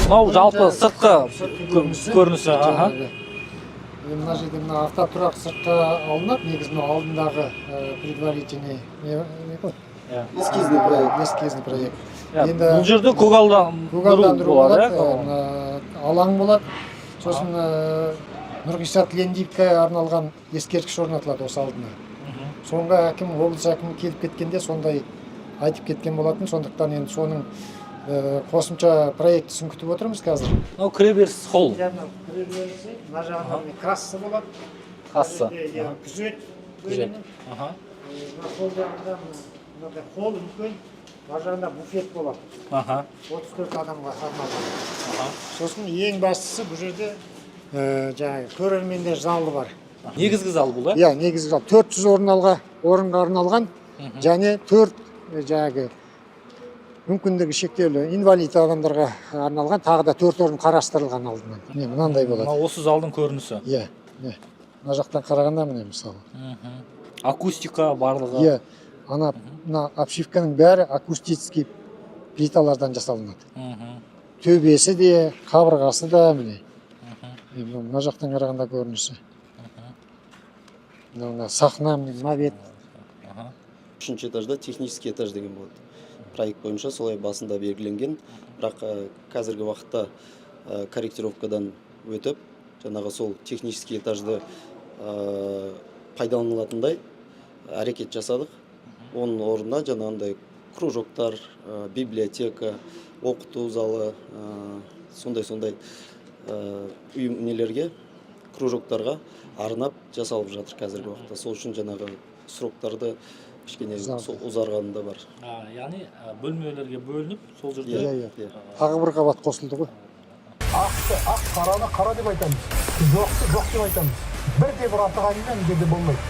Мынау жалпы сыртқы көрінісі. Мына жерде мына автотұрақ сыртқа алынып, негізі мына алдындағы предварительный эскизный проект. Бұл жерде көгалдандыру болады, алаң болады. Сосын Нұрғиса Тілендиевке арналған ескерткіш орнатылады осы алдына. Соңғы облыс әкімі келіп кеткенде сондай айтып кеткен болатын. Сондықтан енді соның қосымша проектісін күтіп отырмыз қазір. Мынау кіреберіс холл. Кіреберісі, мына жағында касса болады. Касса. Күзет. Мына сол жағында мынандай холл үлкен. Мына жағында буфет болады. 34 адамға арналған. Сосын ең бастысы бұл жерде жаңағы көрермендер залы бар. Негізгі зал бұл, иә? Негізгі зал 400 орынға арналған, және 4 жаңағы мүмкіндігі шектеулі инвалид адамдарға арналған тағы да 4 орын қарастырылған алдынан. Мынандай болады. Осы залдың көрінісі. Иә. Мына жақтан қарағанда міне мысалы. Акустика барлығы. Иә. Мына обшивканың бәрі акустический плиталардан жасалынады. Төбесі де, қабырғасы да міне. Мына жақтан қарағанда көрінісі. Мына сахна, мавет. 3-ші этажда технический этаж деген болады. Проект бойынша солай басында белгіленген, бірақ қазіргі уақытта корректировкадан өтіп, жаңағы сол технический этажды пайдаланылатындай әрекет жасадық. Оның орнына жаңағындай кружоктар, библиотека, оқыту залы, сондай нелерге, кружоктарға арнап жасалып жатыр қазіргі уақытта. Сол үшін жаңағы сроктарды кішкене ұзарғанында бар. Яғни бөлмелерге бөлініп, сол жерде тағы бір қабат қосылды ғой. Ақты ақ, қараны қара деп айтамыз. Жоқты жоқ деп айтамыз. Бірде бір атығанымен жерде болмайды.